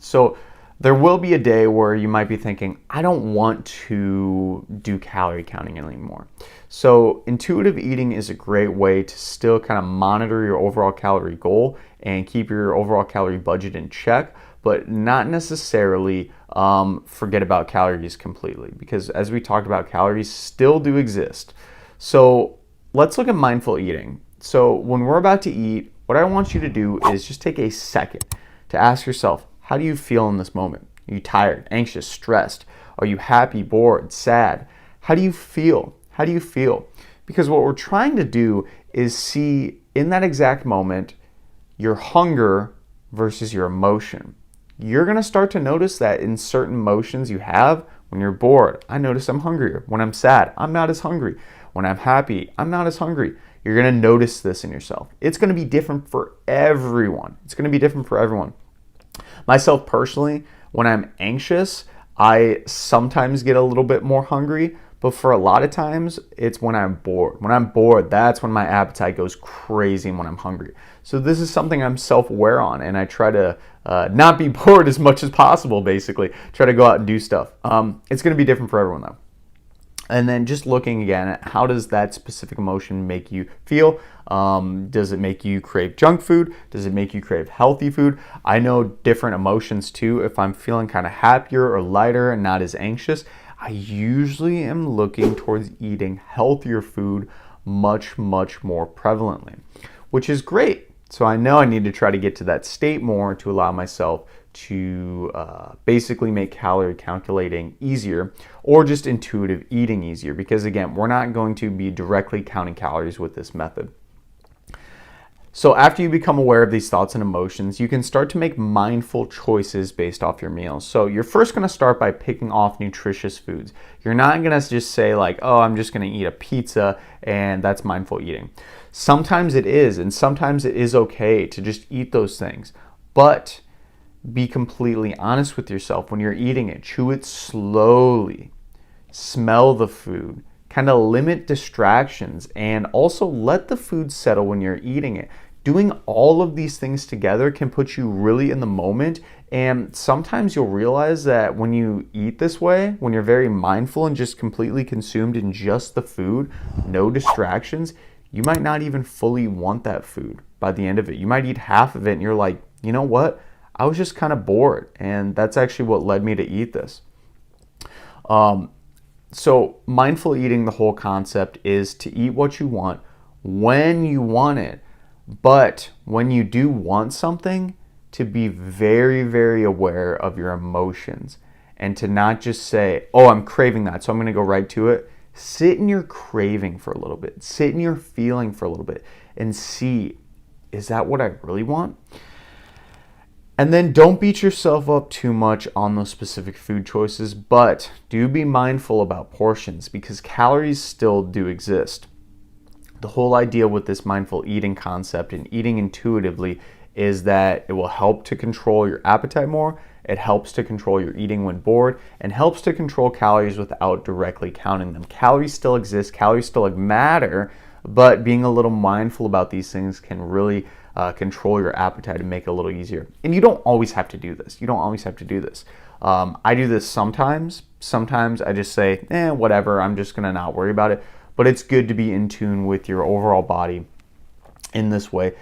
So there will be a day where you might be thinking, I don't want to do calorie counting anymore. So intuitive eating is a great way to still kind of monitor your overall calorie goal and keep your overall calorie budget in check, but not necessarily forget about calories completely, because as we talked about, calories still do exist. So let's look at mindful eating. So when we're about to eat, what I want you to do is just take a second to ask yourself, how do you feel in this moment? Are you tired, anxious, stressed? Are you happy, bored, sad? How do you feel? How do you feel? Because what we're trying to do is see in that exact moment your hunger versus your emotion. You're going to start to notice that in certain emotions you have. When you're bored, I notice I'm hungrier. When I'm sad, I'm not as hungry. When I'm happy, I'm not as hungry. You're going to notice this in yourself. It's going to be different for everyone. It's going to be different for everyone. Myself personally, when I'm anxious, I sometimes get a little bit more hungry, but for a lot of times, it's when I'm bored. When I'm bored, that's when my appetite goes crazy and when I'm hungry. So this is something I'm self-aware on, and I try to not be bored as much as possible, basically. Try to go out and do stuff. It's going to be different for everyone, though. And then just looking again at how does that specific emotion make you feel? Does it make you crave junk food? Does it make you crave healthy food? I know different emotions too. If I'm feeling kind of happier or lighter and not as anxious, I usually am looking towards eating healthier food much, much more prevalently, which is great. So I know I need to try to get to that state more to allow myself to basically make calorie calculating easier, or just intuitive eating easier, because again, we're not going to be directly counting calories with this method. So after you become aware of these thoughts and emotions, you can start to make mindful choices based off your meals. So you're first going to start by picking off nutritious foods. You're not going to just say like, oh, I'm just going to eat a pizza and that's mindful eating. Sometimes it is, and sometimes it is okay to just eat those things. But be completely honest with yourself when you're eating it. Chew it slowly. Smell the food. Kind of limit distractions, and also let the food settle when you're eating it. Doing all of these things together can put you really in the moment, and sometimes you'll realize that when you eat this way, when you're very mindful and just completely consumed in just the food, no distractions, you might not even fully want that food by the end of it. You might eat half of it and you're like, you know what? I was just kind of bored, and that's actually what led me to eat this. So mindful eating, the whole concept is to eat what you want when you want it. But when you do want something, to be very, very aware of your emotions and to not just say, oh, I'm craving that, so I'm going to go right to it. Sit in your craving for a little bit. Sit in your feeling for a little bit and see, is that what I really want? And then don't beat yourself up too much on those specific food choices, but do be mindful about portions, because calories still do exist. The whole idea with this mindful eating concept and eating intuitively is that it will help to control your appetite more, it helps to control your eating when bored, and helps to control calories without directly counting them. Calories still exist, calories still matter, but being a little mindful about these things can really control your appetite and make it a little easier. And you don't always have to do this. You don't always have to do this. I do this sometimes. Sometimes I just say, whatever, I'm just going to not worry about it. But it's good to be in tune with your overall body in this way